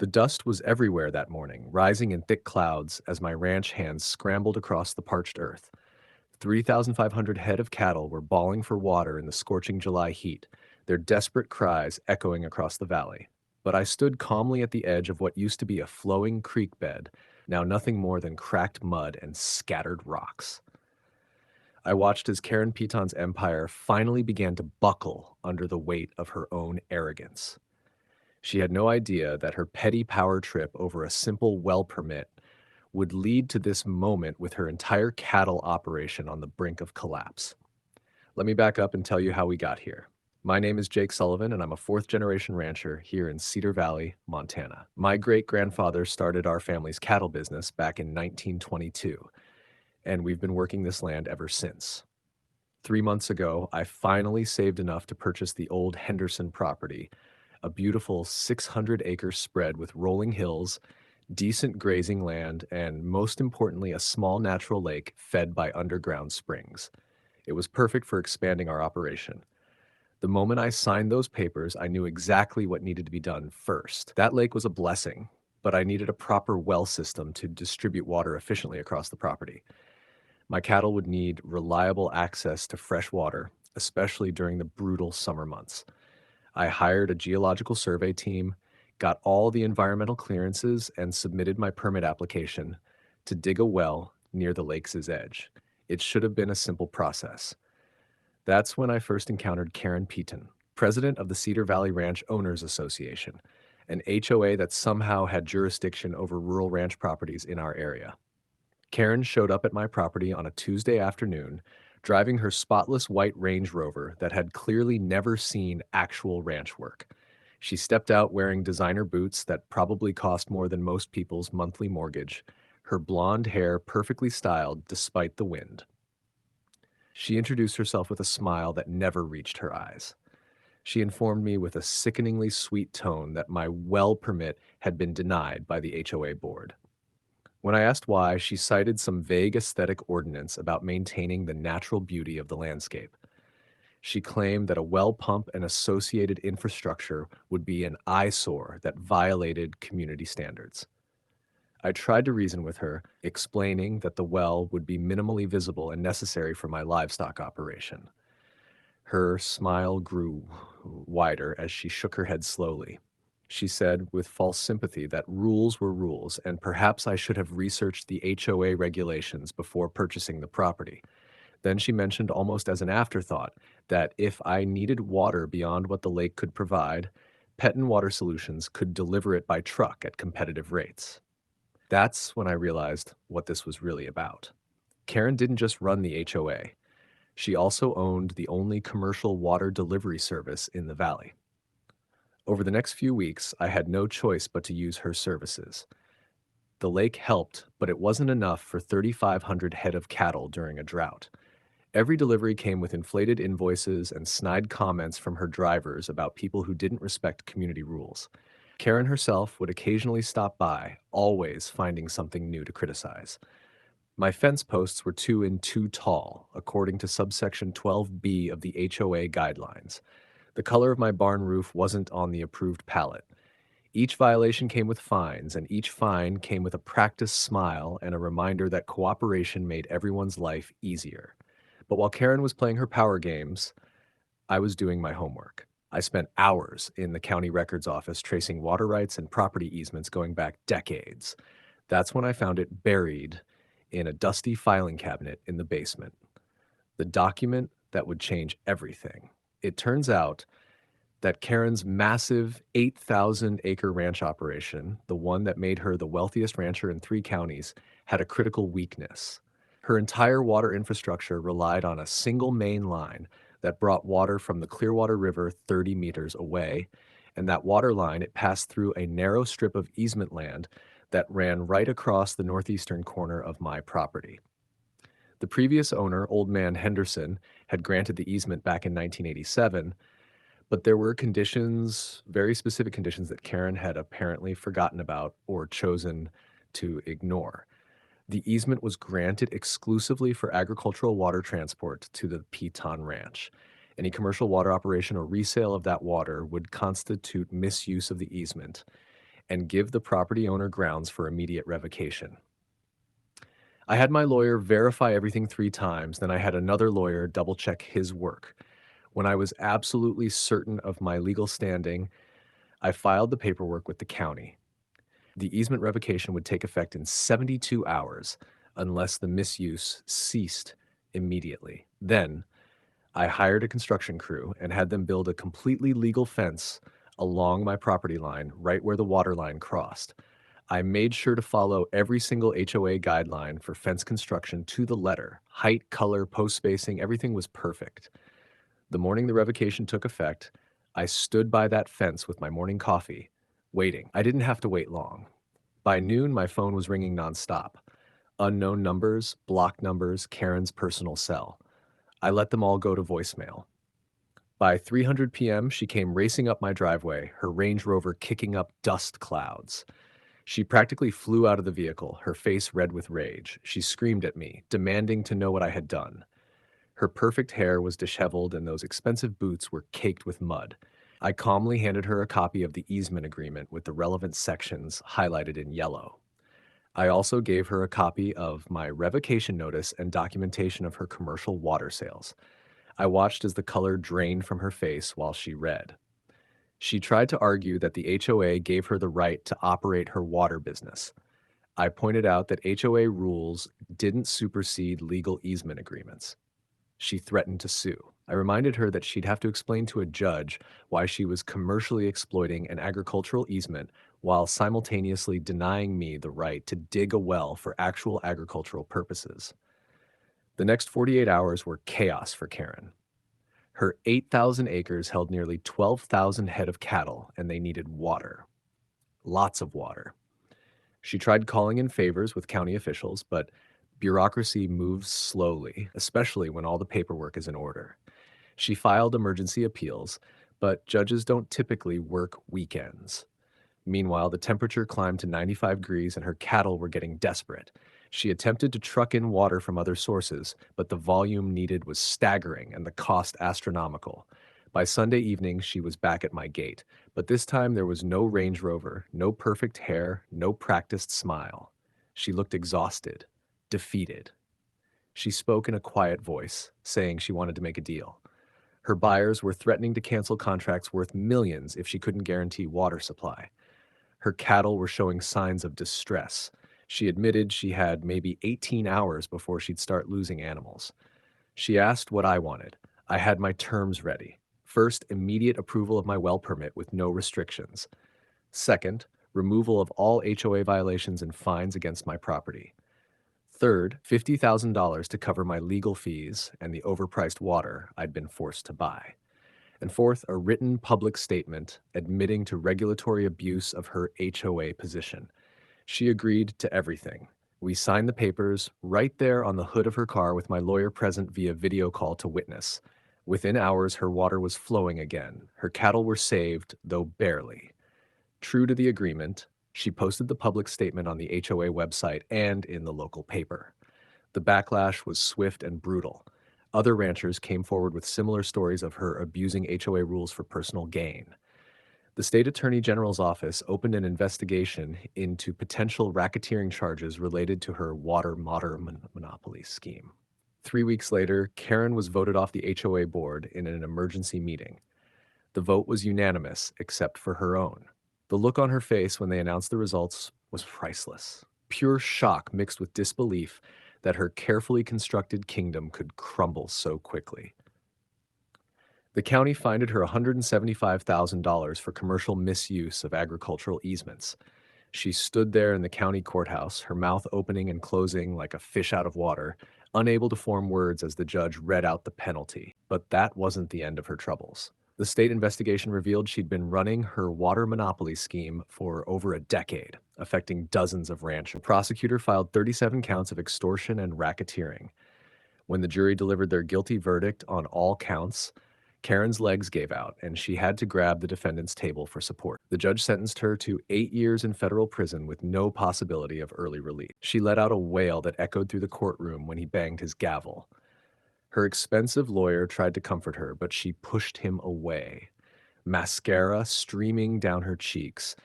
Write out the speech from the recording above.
The dust was everywhere that morning, rising in thick clouds as my ranch hands scrambled across the parched earth. 3,500 head of cattle were bawling for water in the scorching July heat, their desperate cries echoing across the valley. But I stood calmly at the edge of what used to be a flowing creek bed, now nothing more than cracked mud and scattered rocks. I watched as Karen Piton's empire finally began to buckle under the weight of her own arrogance. She had no idea that her petty power trip over a simple well permit would lead to this moment with her entire cattle operation on the brink of collapse. Let me back up and tell you how we got here. My name is Jake Sullivan, and I'm a fourth generation rancher here in Cedar Valley, Montana. My great grandfather started our family's cattle business back in 1922, and we've been working this land ever since. 3 months ago, I finally saved enough to purchase the old Henderson property, a beautiful 600-acre spread with rolling hills, decent grazing land, and most importantly, a small natural lake fed by underground springs. It was perfect for expanding our operation. The moment I signed those papers, I knew exactly what needed to be done first. That lake was a blessing, but I needed a proper well system to distribute water efficiently across the property. My cattle would need reliable access to fresh water, especially during the brutal summer months. I hired a geological survey team, got all the environmental clearances, and submitted my permit application to dig a well near the lake's edge. It should have been a simple process. That's when I first encountered Karen Peaton, president of the Cedar Valley Ranch Owners Association, an HOA that somehow had jurisdiction over rural ranch properties in our area. Karen showed up at my property on a Tuesday afternoon, driving her spotless white Range Rover that had clearly never seen actual ranch work. She stepped out wearing designer boots that probably cost more than most people's monthly mortgage, her blonde hair perfectly styled despite the wind. She introduced herself with a smile that never reached her eyes. She informed me with a sickeningly sweet tone that my well permit had been denied by the HOA board. When I asked why, she cited some vague aesthetic ordinance about maintaining the natural beauty of the landscape. She claimed that a well pump and associated infrastructure would be an eyesore that violated community standards. I tried to reason with her, explaining that the well would be minimally visible and necessary for my livestock operation. Her smile grew wider as she shook her head slowly. She said with false sympathy that rules were rules, and perhaps I should have researched the HOA regulations before purchasing the property. Then she mentioned almost as an afterthought that if I needed water beyond what the lake could provide, Pettin Water Solutions could deliver it by truck at competitive rates. That's when I realized what this was really about. Karen didn't just run the HOA. She also owned the only commercial water delivery service in the valley. Over the next few weeks, I had no choice but to use her services. The lake helped, but it wasn't enough for 3,500 head of cattle during a drought. Every delivery came with inflated invoices and snide comments from her drivers about people who didn't respect community rules. Karen herself would occasionally stop by, always finding something new to criticize. My fence posts were 2 and 2 tall, according to subsection 12B of the HOA guidelines. The color of my barn roof wasn't on the approved palette. Each violation came with fines, and each fine came with a practiced smile and a reminder that cooperation made everyone's life easier. But while Karen was playing her power games, I was doing my homework. I spent hours in the county records office tracing water rights and property easements going back decades. That's when I found it buried in a dusty filing cabinet in the basement. The document that would change everything. It turns out that Karen's massive 8,000-acre ranch operation, the one that made her the wealthiest rancher in 3 counties, had a critical weakness. Her entire water infrastructure relied on a single main line that brought water from the Clearwater River 30 meters away, and that water line, it passed through a narrow strip of easement land that ran right across the northeastern corner of my property. The previous owner, Old Man Henderson, had granted the easement back in 1987, but there were conditions, very specific conditions, that Karen had apparently forgotten about or chosen to ignore. The easement was granted exclusively for agricultural water transport to the Piton Ranch. Any commercial water operation or resale of that water would constitute misuse of the easement, and give the property owner grounds for immediate revocation. I had my lawyer verify everything 3 times, then I had another lawyer double check his work. When I was absolutely certain of my legal standing, I filed the paperwork with the county. The easement revocation would take effect in 72 hours unless the misuse ceased immediately. Then I hired a construction crew and had them build a completely legal fence along my property line, right where the water line crossed. I made sure to follow every single HOA guideline for fence construction to the letter. Height, color, post spacing, everything was perfect. The morning the revocation took effect, I stood by that fence with my morning coffee, waiting. I didn't have to wait long. By noon, my phone was ringing nonstop. Unknown numbers, blocked numbers, Karen's personal cell. I let them all go to voicemail. By 3:00 p.m., she came racing up my driveway, her Range Rover kicking up dust clouds. She practically flew out of the vehicle, her face red with rage. She screamed at me, demanding to know what I had done. Her perfect hair was disheveled and those expensive boots were caked with mud. I calmly handed her a copy of the easement agreement with the relevant sections highlighted in yellow. I also gave her a copy of my revocation notice and documentation of her commercial water sales. I watched as the color drained from her face while she read. She tried to argue that the HOA gave her the right to operate her water business. I pointed out that HOA rules didn't supersede legal easement agreements. She threatened to sue. I reminded her that she'd have to explain to a judge why she was commercially exploiting an agricultural easement while simultaneously denying me the right to dig a well for actual agricultural purposes. The next 48 hours were chaos for Karen. Her 8,000 acres held nearly 12,000 head of cattle, and they needed water. Lots of water. She tried calling in favors with county officials, but bureaucracy moves slowly, especially when all the paperwork is in order. She filed emergency appeals, but judges don't typically work weekends. Meanwhile, the temperature climbed to 95 degrees and her cattle were getting desperate. She attempted to truck in water from other sources, but the volume needed was staggering and the cost astronomical. By Sunday evening, she was back at my gate, but this time there was no Range Rover, no perfect hair, no practiced smile. She looked exhausted, defeated. She spoke in a quiet voice, saying she wanted to make a deal. Her buyers were threatening to cancel contracts worth millions if she couldn't guarantee water supply. Her cattle were showing signs of distress. She admitted she had maybe 18 hours before she'd start losing animals. She asked what I wanted. I had my terms ready. First, immediate approval of my well permit with no restrictions. Second, removal of all HOA violations and fines against my property. Third, $50,000 to cover my legal fees and the overpriced water I'd been forced to buy. And fourth, a written public statement admitting to regulatory abuse of her HOA position. She agreed to everything. We signed the papers right there on the hood of her car with my lawyer present via video call to witness. Within hours, her water was flowing again. Her cattle were saved, though barely. True to the agreement, she posted the public statement on the HOA website and in the local paper. The backlash was swift and brutal. Other ranchers came forward with similar stories of her abusing HOA rules for personal gain. The state attorney general's office opened an investigation into potential racketeering charges related to her water monopoly scheme. 3 weeks later, Karen was voted off the HOA board in an emergency meeting. The vote was unanimous, except for her own. The look on her face when they announced the results was priceless. Pure shock mixed with disbelief that her carefully constructed kingdom could crumble so quickly. The county fined her $175,000 for commercial misuse of agricultural easements. She stood there in the county courthouse, her mouth opening and closing like a fish out of water, unable to form words as the judge read out the penalty. But that wasn't the end of her troubles. The state investigation revealed she'd been running her water monopoly scheme for over a decade, affecting dozens of ranchers. The prosecutor filed 37 counts of extortion and racketeering. When the jury delivered their guilty verdict on all counts, Karen's legs gave out, and she had to grab the defendant's table for support. The judge sentenced her to 8 years in federal prison with no possibility of early release. She let out a wail that echoed through the courtroom when he banged his gavel. Her expensive lawyer tried to comfort her, but she pushed him away, mascara streaming down her cheeks